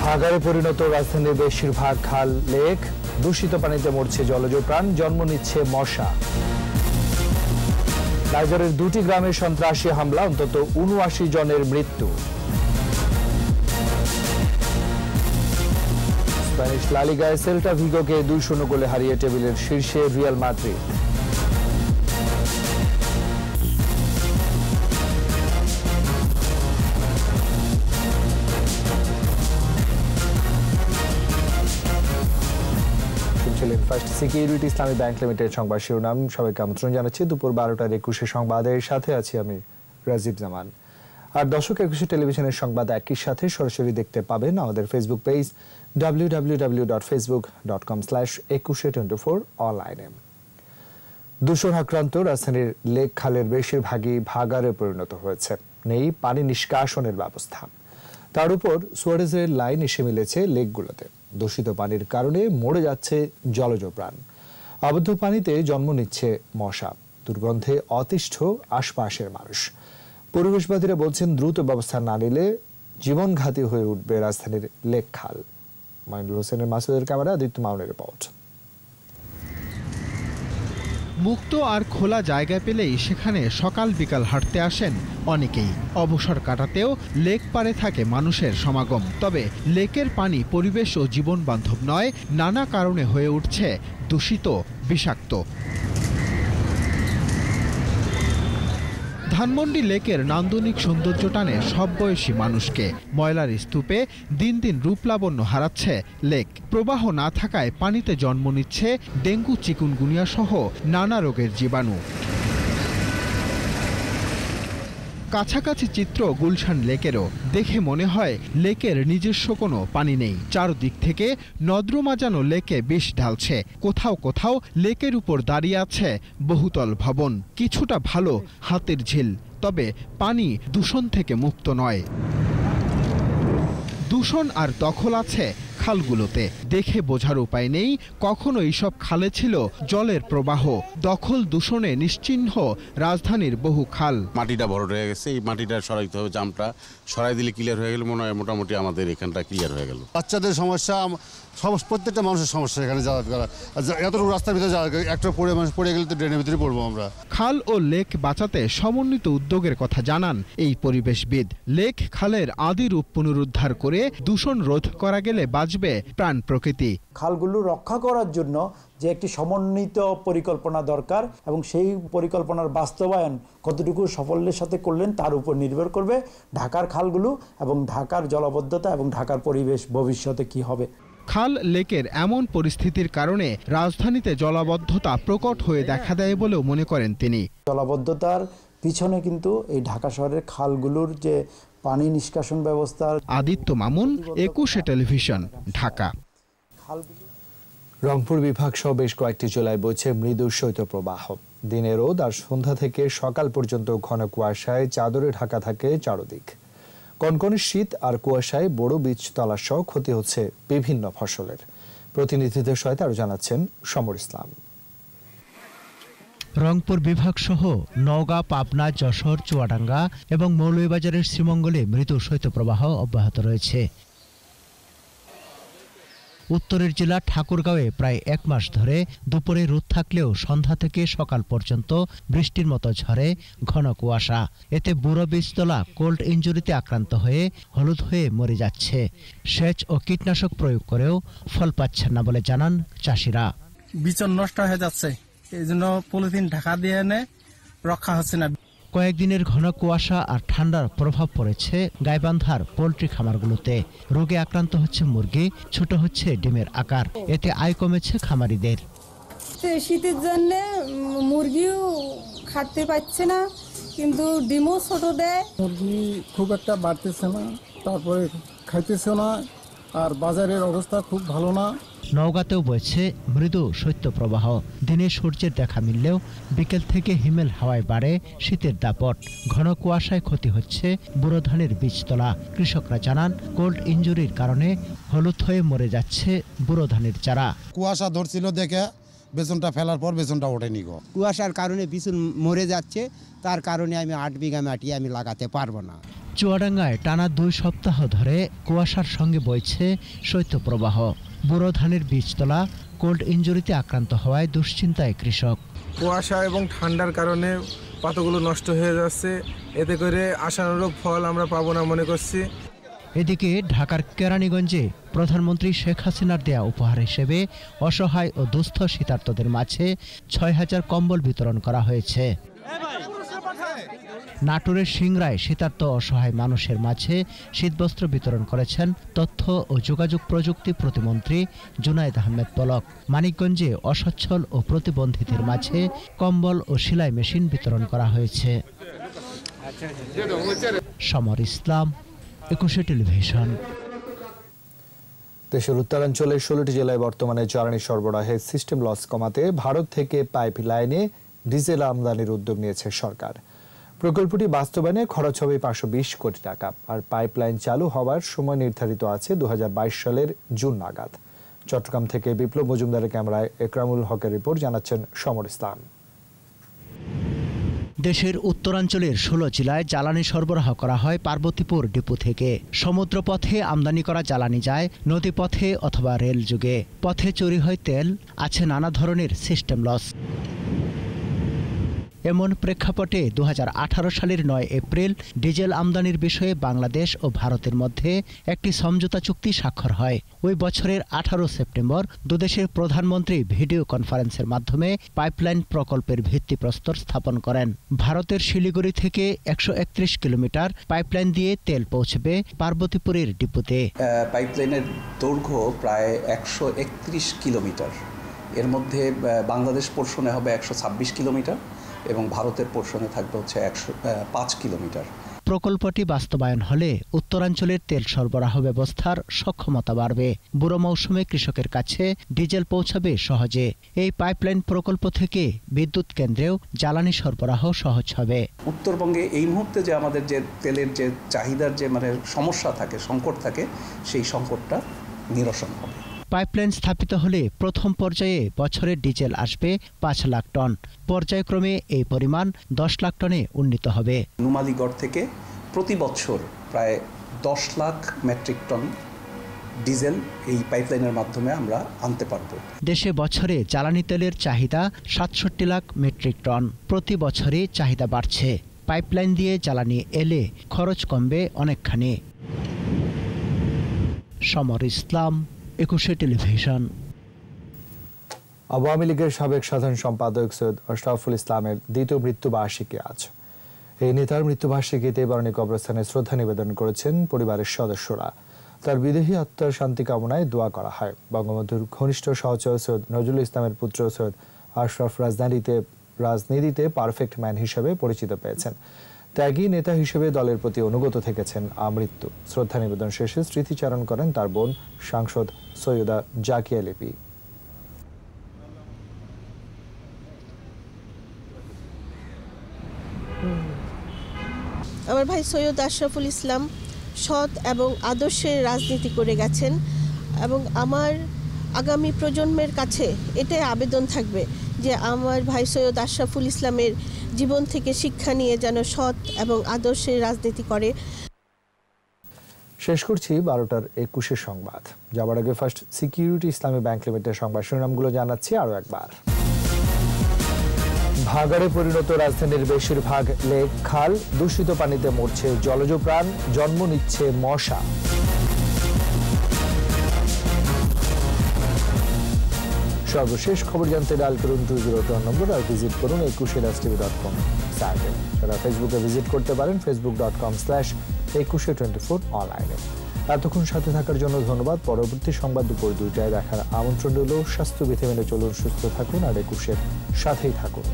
ভাগাড়ে পরিণত রাজধানীর বেশিরভাগ খাল লেক, দূষিত পানিতে মরছে জলজ প্রাণ, জন্ম নিচ্ছে মশা। নাইজারের 2টি গ্রামে সন্ত্রাসী হামলা, অন্তত ৭৯ জনের মৃত্যু। স্প্যানিশ লা লিগায় সেল্টা ভিগোকে ২-০ গোলে হারিয়ে টেবিলের শীর্ষে রিয়াল মাদ্রিদ। ফার্স্ট সিকিউরিটি ইসলামী ব্যাংক লিমিটেড সংবাদ শিরোনাম। সবাইকে আমন্ত্রণ জানাচ্ছি দুপুর ১২টার ২১ সংবাদের সাথে আছি আমি রাজীব জামান। আর দর্শক ২১ টেলিভিশনের সংবাদ একই সাথে সরাসরি দেখতে পাবেন আমাদের ফেসবুক পেজ www.facebook.com/2124 অনলাইনে। দূষণ আক্রান্ত রাজধানীর লেক খালের বেশিরভাগই ভাগাড়ে পরিণত হয়েছে, নেই পানি নিষ্কাশনের ব্যবস্থা। তার উপর সুয়ারেজের লাইন এসে মিলেছে লেকগুলোতে। দূষিত পানির কারণে মরে যাচ্ছে জলজ প্রাণ, অবৈধ পানিতে জন্ম নিচ্ছে মশা, দুর্গন্ধে অতিষ্ঠ আশপাশের মানুষ। পরিবেশবাদীরা বলছেন দ্রুত ব্যবস্থা না নিলে জীবনঘাতী হয়ে উঠবে রাজধানীর লেক খাল। মাইনুল হোসেনের মাসুদের ক্যামেরা, আদিত্য মাউনের রিপোর্ট। মুক্ত আর খোলা জায়গা পেলেই সেখানে সকাল বিকাল হাঁটতে আসেন অনেকেই। অবসর কাটাতেও লেক পাড়ে থাকে মানুষের সমাগম। তবে লেকের পানি পরিবেশ ও জীবন বান্ধব নয়, নানা কারণে হয়ে উঠছে দূষিত, বিষাক্ত। ধানমন্ডি লেকের নান্দনিক সৌন্দর্য টানে সব বয়সী মানুষকে। ময়লার স্তূপে দিন দিন রূপলাবণ্য হারাচ্ছে লেক। প্রবাহ না থাকায় পানিতে জন্ম নিচ্ছে ডেঙ্গু, চিকুনগুনিয়া সহ নানা রোগের জীবাণু। কাছাকাছি চিত্র গুলশান লেকেরও। দেখে মনে হয় লেকের নিজস্ব কোনো পানি নেই। চারদিক থেকে নর্দমা যেন লেকে বিষ ঢালছে। কোথাও কোথাও লেকের উপর দাঁড়িয়ে আছে বহুতল ভবন। কিছুটা ভালো হাতের ঝিল, তবে পানি দূষণ থেকে মুক্ত নয়। দূষণ আর দখল আছে খালগুলোতে। দেখে বোঝার উপায় নেই কখনো এইসব খালে ছিল জলের প্রবাহ। দখল দূষণে নিশ্চিহ্ন রাজধানীর বহু খাল। মাটিটা ভরট হয়ে গেছে, এই মাটিটা সরাইতে হবে। জামটা সরাই দিলে ক্লিয়ার হয়ে গেল, মনে হয় মোটামুটি আমাদের এখানটা ক্লিয়ার হয়ে গেল। বাচ্চাদের সমস্যা, প্রত্যেকটা মানুষের সমস্যা এখানে যাওয়া করা। এতটুকু রাস্তার ভিতরে যাওয়া, একটা মানুষ পড়ে গেলে তো ড্রেনের ভিতরে পড়বো আমরা। খাল ও লেক বাঁচাতে সমন্বিত উদ্যোগের কথা জানান এই পরিবেশবিদ। লেক খালের আদি রূপ পুনরুদ্ধার করে দূষণ রোধ করা গেলে বাঁচবে প্রাণ প্রকৃতি। খালগুলো রক্ষা করার জন্য যে একটি সমন্বিত পরিকল্পনা দরকার, এবং সেই পরিকল্পনার বাস্তবায়ন কতটুকু সাফল্যের সাথে করলেন তার উপর নির্ভর করবে ঢাকার খালগুলো এবং ঢাকার জলাবদ্ধতা এবং ঢাকার পরিবেশ ভবিষ্যতে কি হবে। খাল লেকের এমন পরিস্থিতির কারণে রাজধানীতে জলাবদ্ধতা প্রকট হয়ে দেখা দেয় বলেও মনে করেন তিনি। জলাবদ্ধতার পিছনে কিন্তু এই ঢাকা শহরের খালগুলোর যে পানি নিষ্কাশন ব্যবস্থা। আদিত্য মামুন, ২১ টেলিভিশন, ঢাকা। রংপুর বিভাগ সহ বেশ কয়েকটি জেলায় বইছে মৃদু শৈত্যপ্রবাহ। দিনে রোদ আর সন্ধ্যা থেকে সকাল পর্যন্ত ঘন কুয়াশায় চাদরে ঢাকা থাকে চারদিক। কনকনে শীত আর কুয়াশায় বড় বীজতলা সহ ক্ষতি হচ্ছে বিভিন্ন ফসলের। প্রতিনিধিদের সহায়তা আরো জানাচ্ছেন সমর ইসলাম। রংপুর বিভাগ সহ নওগাঁ, পাবনা, যশোর, চুয়াডাঙ্গা এবং মৌলভীবাজারের শ্রীমঙ্গলে মৃদু শৈত্যপ্রবাহ অব্যাহত রয়েছে। উত্তরের জেলা ঠাকুরগাঁওয়ে প্রায় ১ মাস ধরে দুপুরে রোদ থাকলেও সন্ধ্যা থেকে সকাল পর্যন্ত বৃষ্টির মতো ঝরে ঘন কুয়াশা। এতে বুড়ো বীজতলা কোল্ড ইনজুরিতে আক্রান্ত হয়ে হলুদ হয়ে মরে যাচ্ছে। সেচ ও কীটনাশক প্রয়োগ করেও ফল পাচ্ছেন না বলে জানান চাষিরা। বিচন নষ্ট হয়ে যাচ্ছে, এই জন্য পলিথিন ঢাকা দিয়ে এনে রক্ষা হচ্ছে না। কয়েকদিনের ঘন কুয়াশা আর ঠান্ডার প্রভাব পড়েছে গাইবান্ধার পোল্ট্রি খামারগুলোতে। রোগে আক্রান্ত হচ্ছে মুরগি, ছোট হচ্ছে ডিমের আকার। এতে আয় কমেছে খামারিদের। শীতের জন্য মুরগিও খাটতে পারছে না, কিন্তু ডিমও ছোট দেয়। মুরগি খুব একটা বাড়তেছে না, তারপরে খাইতেছে না, আর বাজারের অবস্থা খুব ভালো না। নওগাঁতেও বইছে মৃদু শৈত্যপ্রবাহ। দিনে সূর্যের দেখা মিললেও বিকেল থেকে হিমেল হাওয়ায় বাড়ে শীতের দাপট। ঘন কুয়াশায় ক্ষতি হচ্ছে বুড়ো ধানের বীজতলা। কৃষকরা জানান কোল্ড ইনজুরির কারণে হলুদ হয়ে মরে যাচ্ছে বুড়ো ধানের চারা। কুয়াশা ধরছিল দেখে বেসনটা ফেলার পর বেসনটা ওঠেনি গো। কুয়াশার কারণে বিচুন মরে যাচ্ছে, তার কারণে আমি ৮ বিঘা মাটি আমি লাগাতে পারবো না। চুয়াডাঙ্গায় টানা 2 সপ্তাহ ধরে কুয়াশার সঙ্গে বইছে শৈত্যপ্রবাহ। বোরো ধানের বীজতলা কোল্ড ইনজুরিতে আক্রান্ত হওয়ায় দুশ্চিন্তায় কৃষক। কুয়াশা এবং ঠান্ডার কারণে পাতাগুলো নষ্ট হয়ে যাচ্ছে, এতে করে আশানুরূপ ফল আমরা পাবো না মনে করছি। এদিকে ঢাকার কেরানীগঞ্জে প্রধানমন্ত্রী শেখ হাসিনার দেয়া উপহার হিসেবে অসহায় ও দুস্থ শীতার্তদের মাঝে 6000 কম্বল বিতরণ করা হয়েছে। নাটোরের সিংড়ায় শীতার্ত অসহায় মানুষের মাঝে শীতবস্ত্র বিতরণ করেছেন তথ্য ও যোগাযোগ প্রযুক্তি প্রতিমন্ত্রী জুনায়েদ আহমেদ পলক। মানিকগঞ্জে অসচ্ছল ও প্রতিবন্ধীদের মাঝে কম্বল ও সেলাই মেশিন বিতরণ করা হয়েছে। সমর ইসলাম, 21 টেলিভিশন। দেশের উত্তরাঞ্চলের 16টি জেলায় বর্তমানে জ্বালানি সরবরাহের সিস্টেম লস কমাতে ভারত থেকে পাইপ লাইনে ডিজেল আমদানির উদ্যোগ নিয়েছে সরকার। প্রকল্পটি বাস্তবায়নে খরচ হবে 520 কোটি টাকা, আর পাইপলাইন চালু হওয়ার সময় নির্ধারিত আছে 2022 সালের জুন নাগাদ। চট্টগ্রাম থেকে বিপ্লব মজুমদারের ক্যামেরায় একরামুল হকের রিপোর্ট, জানাচ্ছেন সমর ইসলাম। দেশের উত্তরাঞ্চলের 16 জেলায় জ্বালানি সরবরাহ করা হয় পার্বতীপুর ডিপো থেকে। সমুদ্রপথে আমদানি করা জ্বালানি যায় নদীপথে অথবা রেল যোগে। পথে চুরি হয় তেল, আছে নানা ধরনের সিস্টেম লস। এমন প্রেক্ষাপটে 2018 সালের 9 এপ্রিল ডিজেল আমদানির বিষয়ে বাংলাদেশ ও ভারতের মধ্যে একটি সমঝোতা চুক্তি স্বাক্ষর হয়। ওই বছরের 18 সেপ্টেম্বর দুদেশের প্রধানমন্ত্রী ভিডিও কনফারেন্সের মাধ্যমে পাইপলাইন প্রকল্পের ভিত্তিপ্রস্তর স্থাপন করেন। ভারতের শিলিগুড়ি থেকে 131 কিলোমিটার পাইপলাইন দিয়ে তেল পৌঁছবে পার্বতীপুরের ডিপোতে। পাইপলাইনের দৈর্ঘ্য প্রায় 131 কিলোমিটার। এর মধ্যে বাংলাদেশ পোর্শনে হবে 126 কিলোমিটার এবং ভারতের পোর্শনে থাকবে হচ্ছে 105 কিলোমিটার। প্রকল্পটি বাস্তবায়ন হলে উত্তরাঞ্চলের তেল সরবরাহ ব্যবস্থার সক্ষমতা বাড়বে। বুড়ো মৌসুমে কৃষকের কাছে ডিজেল পৌঁছাবে সহজে। এই পাইপলাইন প্রকল্প থেকে বিদ্যুৎ কেন্দ্রেও জ্বালানি সরবরাহ সহজ হবে। উত্তরবঙ্গে এই মুহূর্তে যে আমাদের যে তেলের যে চাহিদার যে সমস্যা থাকে, সংকট থাকে, সেই সংকটটা নিরসন হবে। পাইপলাইন স্থাপিত হলে প্রথম পর্যায়ে বছরে ডিজেল আসবে 5 লাখ টন। পর্যায়ক্রমে এই পরিমাণ 10 লাখ টনে উন্নীত হবে। নুমালীগড় থেকে প্রতি বছর প্রায় 10 লাখ মেট্রিক টন ডিজেল এই পাইপলাইনের মাধ্যমে আমরা আনতে পারব। দেশে বছরে জ্বালানি তেলের চাহিদা 67 লাখ মেট্রিক টন। প্রতি বছরে চাহিদা বাড়ছে। পাইপলাইন দিয়ে জ্বালানি এলে খরচ কমবে অনেকখানি। সমর ইসলাম, 21 টেলিভিশন। আওয়ামী লীগের সাবেক সাধারণ সম্পাদক সৈয়দ আশরাফুল ইসলামের দ্বিতীয় মৃত্যুবার্ষিকী আজ। এই নেতার মৃত্যুবার্ষিকীতে বরণী কবরস্থানে শ্রদ্ধা নিবেদন করেছেন পরিবারের সদস্যরা। তার বিদেহী আত্মার শান্তি কামনায় দোয়া করা হয়। বঙ্গবন্ধুর ঘনিষ্ঠ সহচর সৈয়দ নজরুল ইসলামের পুত্র সৈয়দ আশরাফ রাজনীতিতে পারফেক্ট ম্যান হিসেবে পরিচিত পেয়েছেন। ত্যাগী নেতা হিসেবে দলের প্রতি অনুগত থেকেছেন আমৃত্যু। শ্রদ্ধা নিবেদন শেষে স্মৃতিচারণ করেন তার বোন সাংসদ সৈয়দা জাকিয়া লিপি। আমার ভাই সৈয়দ আশরাফুল ইসলাম সৎ এবং আদর্শের রাজনীতি করে গেছেন এবং আমার আগামী প্রজন্মের কাছে এটাই আবেদন থাকবে যে আমার ভাই সৈয়দ আশরাফুল ইসলামের জীবন থেকে শিক্ষা নিয়ে যেন সৎ এবং আদর্শের রাজনীতি করে। শেষ করছি 12টার 21 সংবাদ। যাবার আগে ফার্স্ট সিকিউরিটি ইসলামী ব্যাংক লিমিটেড সংবাদ শিরোনামগুলো জানাচ্ছি আরো একবার। ভাগাড়ে পরিণত রাজধানীর বেশিরভাগ লেক খাল, দূষিত পানিতে মরছে জলজ প্রাণ, জন্ম নিচ্ছে মশা। সর্বশেষ খবর জানতে ডায়াল করুন 202 নম্বর আর ভিজিট করুন 21tv.com সাইটে। যারা ফেসবুকে ভিজিট করতে পারেন facebook.com/2124 অনলাইনে। এতক্ষণ সাথে থাকার জন্য ধন্যবাদ। পরবর্তী সংবাদ দুপুর 2টায় দেখার আমন্ত্রণ রইল। স্বাস্থ্যবিধি মেনে চলুন, সুস্থ থাকুন আর 21-এর সাথেই থাকুন।